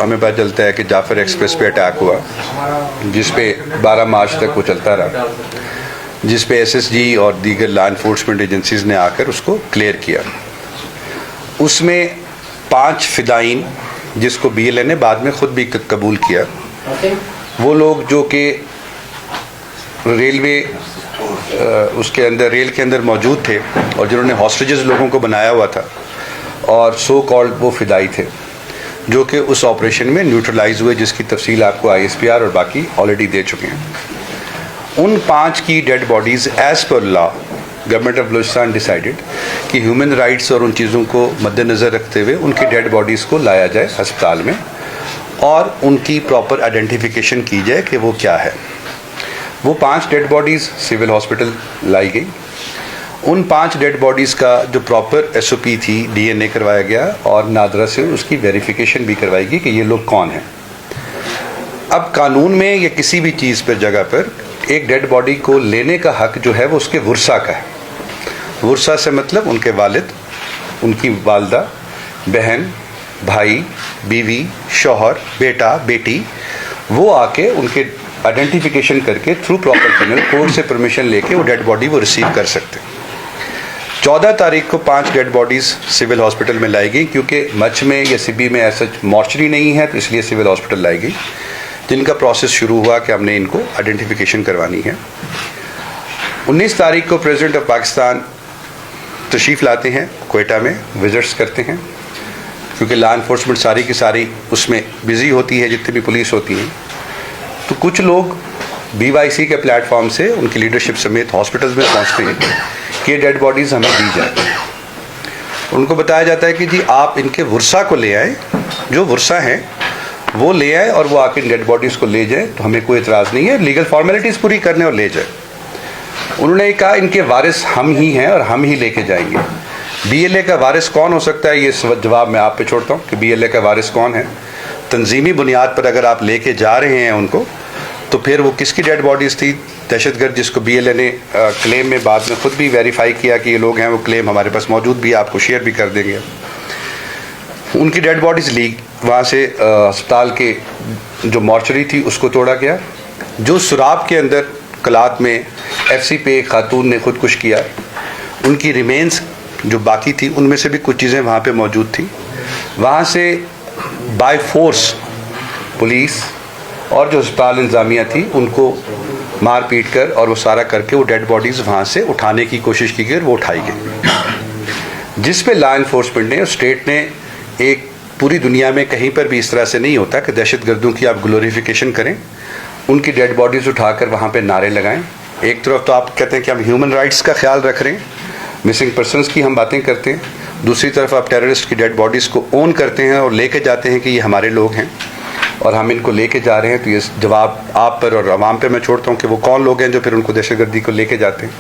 हमें पता चलता है कि जाफर एक्सप्रेस पे अटैक हुआ, जिस पे 12 मार्च तक वो चलता रहा, जिस पे एसएसजी और दीगर लॉ इन्फोर्समेंट एजेंसीज़ ने आकर उसको क्लियर किया। उसमें 5 फिदाइन, जिसको बीएलए ने बाद में ख़ुद भी कबूल किया, वो लोग जो कि रेलवे उसके अंदर रेल के अंदर मौजूद थे और जिन्होंने हॉस्टेजेस लोगों को बनाया हुआ था, और सो कॉल्ड वो फिदाई थे जो कि उस ऑपरेशन में न्यूट्रलाइज हुए, जिसकी तफसील आपको आईएसपीआर और बाकी ऑलरेडी दे चुके हैं। उन 5 की dead bodies as per law government of Balochistan decided कि ह्यूमन राइट्स और उन चीज़ों को मद्देनज़र रखते हुए उनकी डेड बॉडीज़ को लाया जाए अस्पताल में और उनकी प्रॉपर आइडेंटिफिकेशन की जाए कि वो क्या है। वो 5 डेड बॉडीज़ सिविल हॉस्पिटल लाई गई। उन 5 डेड बॉडीज़ का जो प्रॉपर एसओपी थी, डीएनए करवाया गया और नादरा से उसकी वेरिफिकेशन भी करवाई गई कि ये लोग कौन हैं। अब कानून में या किसी भी चीज़ पर जगह पर एक डेड बॉडी को लेने का हक जो है वो उसके वर्सा का है। वर्सा से मतलब उनके वालिद, उनकी वालदा, बहन, भाई, बीवी, शौहर, बेटा, बेटी, वो आके उनके आइडेंटिफिकेशन करके थ्रू प्रॉपर चैनल कोर्ट से परमिशन लेके वो डेड बॉडी वो रिसीव कर सकते हैं। 14 तारीख को 5 डेड बॉडीज़ सिविल हॉस्पिटल में लाई गई, क्योंकि मच में या सिबी में ऐसा मॉर्चरी नहीं है, तो इसलिए सिविल हॉस्पिटल लाई गई, जिनका प्रोसेस शुरू हुआ कि हमने इनको आइडेंटिफिकेशन करवानी है। 19 तारीख को प्रेसिडेंट ऑफ पाकिस्तान तशरीफ़ लाते हैं, क्वेटा में विजिट्स करते हैं, क्योंकि लॉ इन्फोर्समेंट सारी की सारी उसमें बिज़ी होती है, जितनी भी पुलिस होती हैं। तो कुछ लोग BYC के प्लेटफॉर्म से उनकी लीडरशिप समेत हॉस्पिटल्स में पहुंचते हैं कि ये डेड बॉडीज़ हमें दी जाए। उनको बताया जाता है कि जी आप इनके वर्सा को ले आएँ, जो वर्सा हैं वो ले आए और वो आके डेड बॉडीज़ को ले जाए, तो हमें कोई इतराज़ नहीं है, लीगल फॉर्मेलिटीज़ पूरी करने और ले जाए। उन्होंने कहा इनके वारिस हम ही हैं और हम ही लेके जाएंगे। BLA का वारिस कौन हो सकता है, ये जवाब मैं आप पे छोड़ता हूँ कि BLA का वारिस कौन है। तंजीमी बुनियाद पर अगर आप लेके जा रहे हैं उनको, तो फिर वो किसकी डेड बॉडीज़ थी? दहशतगर्द, जिसको BLA ने क्लेम में बाद में ख़ुद भी वेरीफाई किया कि ये लोग हैं, वो क्लेम हमारे पास मौजूद भी, आपको शेयर भी कर देंगे। उनकी डेड बॉडीज़ ली, वहाँ से अस्पताल के जो मॉर्चरी थी उसको तोड़ा गया। जो सुराब के अंदर कलात में FC पे एक खातून ने खुदकुश किया, उनकी रिमेन्स जो बाकी थी उनमें से भी कुछ चीज़ें वहाँ पे मौजूद थी। वहाँ से बाय फोर्स पुलिस और जो अस्पताल इंतज़ामिया थी उनको मार पीट कर और वो सारा करके वो डेड बॉडीज़ वहाँ से उठाने की कोशिश की गई और वो उठाई गई, जिस पे लॉ इन्फोर्समेंट ने और स्टेट ने एक पूरी दुनिया में कहीं पर भी इस तरह से नहीं होता कि दहशतगर्दों की आप ग्लोरिफिकेशन करें, उनकी डेड बॉडीज़ उठाकर वहाँ पे नारे लगाएं। एक तरफ तो आप कहते हैं कि हम ह्यूमन राइट्स का ख्याल रख रहे हैं, मिसिंग पर्सनस की हम बातें करते हैं, दूसरी तरफ आप टेररिस्ट की डेड बॉडीज़ को ओन करते हैं और लेके जाते हैं कि ये हमारे लोग हैं और हम इनको लेके जा रहे हैं। तो ये जवाब आप पर और आवाम पे मैं छोड़ता हूँ कि वो कौन लोग हैं जो फिर उनको दहशतगर्दी को लेके जाते हैं।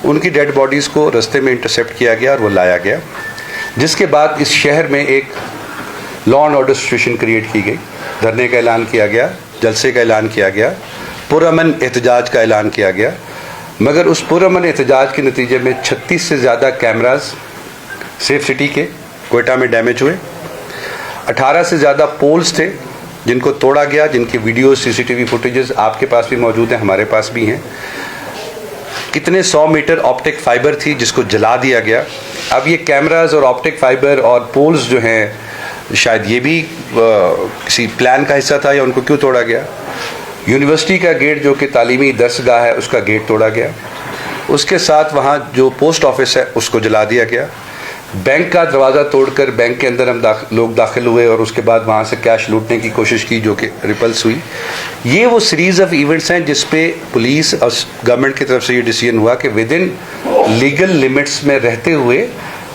उनकी डेड बॉडीज़ को रास्ते में इंटरसेप्ट किया गया और वो लाया गया, जिसके बाद इस शहर में एक law and order situation create की गई। धरने का ऐलान किया गया, जलसे का ऐलान किया गया, पुरअमन एहतजाज का ऐलान किया गया, मगर उस पुरअमन एहतजाज के नतीजे में 36 से ज़्यादा कैमरास सेफ सिटी के क्वेटा में डैमेज हुए। 18 से ज़्यादा पोल्स थे जिनको तोड़ा गया, जिनकी वीडियो CCTV फुटेजेस आपके पास भी मौजूद हैं, हमारे पास भी हैं। कितने 100 मीटर ऑप्टिक फाइबर थी जिसको जला दिया गया। अब ये कैमरास और ऑप्टिक फाइबर और पोल्स जो हैं, शायद ये भी किसी प्लान का हिस्सा था या उनको क्यों तोड़ा गया। यूनिवर्सिटी का गेट जो कि तालीमी दरसगाह है, उसका गेट तोड़ा गया। उसके साथ वहाँ जो पोस्ट ऑफिस है उसको जला दिया गया। बैंक का दरवाज़ा तोड़कर बैंक के अंदर लोग दाखिल हुए और उसके बाद वहाँ से कैश लूटने की कोशिश की, जो कि रिपल्स हुई। ये वो सीरीज़ ऑफ इवेंट्स हैं जिस पे पुलिस और गवर्नमेंट की तरफ से ये डिसीजन हुआ कि विद इन लीगल लिमिट्स में रहते हुए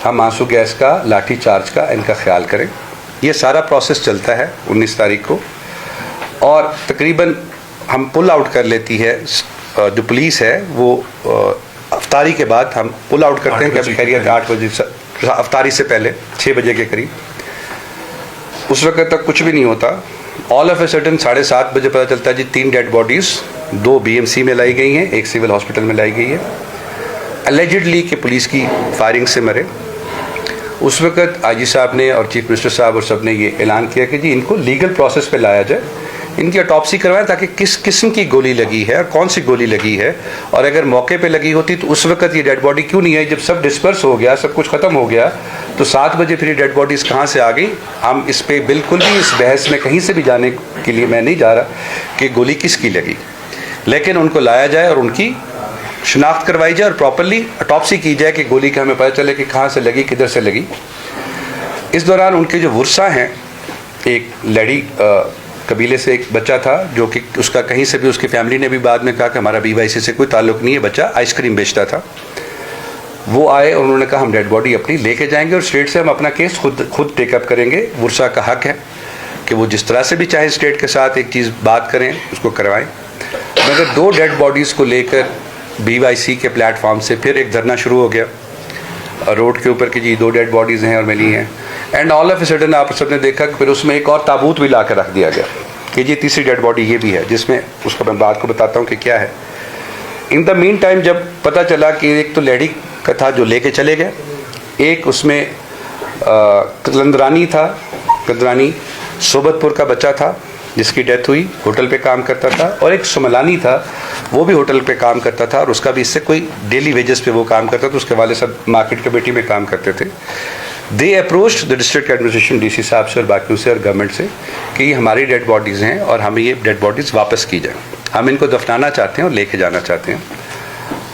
हम आंसू गैस का, लाठी चार्ज का इनका ख्याल करें। ये सारा प्रोसेस चलता है 19 तारीख को, और तकरीबन हम पुल आउट कर लेती है जो पुलिस है वो अफ्तारी के बाद हम पुल आउट करते हैं। कभी खैरियत 8 बजे अफ्तारी से पहले 6 बजे के करीब, उस वक्त तक कुछ भी नहीं होता। ऑल ऑफ ए सडन 7:30 बजे पता चलता है जी 3 डेड बॉडीज़ 2 BMC में लाई गई हैं, 1 सिविल हॉस्पिटल में लाई गई है, अलेजिडली कि पुलिस की फायरिंग से मरे। उस वक्त आईजी साहब ने और चीफ मिनिस्टर साहब और सब ने ये ऐलान किया कि जी इनको लीगल प्रोसेस पे लाया जाए, इनकी ऑटोप्सी करवाएं ताकि किस किस्म की गोली लगी है और कौन सी गोली लगी है, और अगर मौके पे लगी होती तो उस वक्त ये डेड बॉडी क्यों नहीं आई। जब सब डिस्पर्स हो गया, सब कुछ ख़त्म हो गया, तो 7 बजे फिर ये डेड बॉडीज़ कहाँ से आ गई। हम इस पर बिल्कुल भी इस बहस में कहीं से भी जाने के लिए मैं नहीं जा रहा कि गोली किसकी लगी, लेकिन उनको लाया जाए और उनकी शिनाख्त करवाई जाए और प्रॉपरली ऑटोप्सी की जाए कि गोली का हमें पता चले कि कहाँ से लगी, किधर से लगी। इस दौरान उनके जो वर्सा हैं, एक लड़ी कबीले से एक बच्चा था जो कि उसका कहीं से भी, उसकी फैमिली ने भी बाद में कहा कि हमारा BYC से कोई ताल्लुक़ नहीं है, बच्चा आइसक्रीम बेचता था। वो आए और उन्होंने कहा हम डेड बॉडी अपनी लेके जाएंगे और स्टेट से हम अपना केस खुद टेकअप करेंगे। वर्सा का हक है कि वो जिस तरह से भी चाहे स्टेट के साथ एक चीज़ बात करें, उसको करवाएं। मगर 2 डेड बॉडीज़ को लेकर BYC के प्लेटफॉर्म से फिर एक धरना शुरू हो गया रोड के ऊपर कि जी 2 डेड बॉडीज़ हैं और मिली हैं। And all of a sudden आप सबने देखा कि फिर उसमें एक और ताबूत भी ला कर रख दिया गया कि जी तीसरी डेड बॉडी ये भी है, जिसमें उसको मैं बात को बताता हूँ कि क्या है। इन द मीन टाइम जब पता चला कि एक तो लेडी का था जो लेके चले गए, एक उसमें कलंदरानी सोबतपुर का बच्चा था जिसकी डेथ हुई, होटल पे काम करता था, और एक सुमलानी था वो भी होटल पे काम करता था और उसका भी इससे कोई डेली वेजेस पे वो काम करता था, उसके वाले सब मार्केट कमेटी में काम करते थे। They approached the district administration DC साहब से और बाकियों से और गवर्नमेंट से कि ये हमारी डेड बॉडीज़ हैं और हमें ये डेड बॉडीज़ वापस की जाए, हम इनको दफनाना चाहते हैं और लेके जाना चाहते हैं।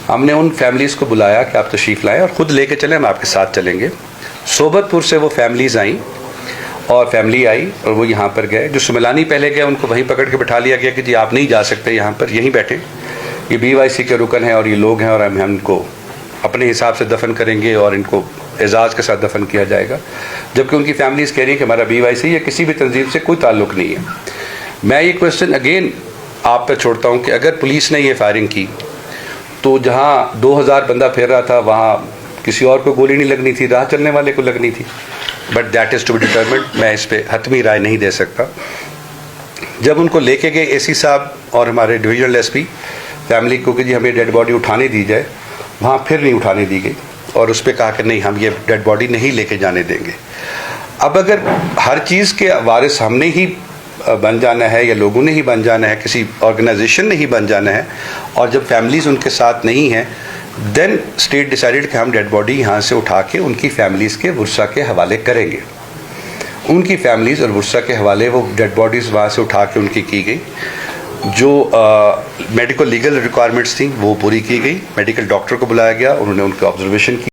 हमने उन फैमिलीज़ को बुलाया कि आप तशरीफ़ लाएँ और ख़ुद लेके चलें, हम आपके साथ चलेंगे। सोबतपुर से वो फैमिलीज़ आई और फैमिली आई और वो यहाँ पर गए। जो सुमलानी पहले गए उनको वहीं पकड़ के बैठा लिया गया कि जी आप नहीं जा सकते यहाँ पर, यहीं बैठे, ये BYC के रुकन हैं और ये लोग हैं और हम इनको अपने हिसाब से दफन करेंगे और इनको एजाज़ के साथ दफन किया जाएगा। जबकि उनकी फैमिलीज़ कह रही है कि हमारा BYC या किसी भी तंजीम से कोई ताल्लुक़ नहीं है। मैं ये क्वेश्चन अगेन आप पर छोड़ता हूँ कि अगर पुलिस ने ये फायरिंग की तो जहाँ 2000 बंदा फिर रहा था वहाँ किसी और को गोली नहीं लगनी थी, राह चलने वाले को लगनी थी। But that is to be determined, मैं इस पर हतमी राय नहीं दे सकता। जब उनको लेके गए AC साहब और हमारे डिविजनल SP फैमिली को कि जी हमें डेड बॉडी उठाने दी जाए, वहाँ फिर नहीं उठाने दी गई और उस पर कहा कि नहीं हम ये डेड बॉडी नहीं लेके जाने देंगे। अब अगर हर चीज़ के वारिस हमने ही बन जाना है या लोगों ने ही बन जाना है, किसी ऑर्गेनाइजेशन ने ही बन जाना है, और जब फैमिलीज़ उनके साथ नहीं हैं, देन स्टेट डिसाइडेड कि हम डेड बॉडी यहाँ से उठा के उनकी फैमिलीज़ के वर्सा के हवाले करेंगे। उनकी फैमिलीज़ और वर्सा के हवाले वो डेड बॉडीज़ वहाँ से उठा के उनकी की गई। जो मेडिकल लीगल रिक्वायरमेंट्स थी वो पूरी की गई। मेडिकल डॉक्टर को बुलाया गया, उन्होंने उनकी ऑब्जर्वेशन की।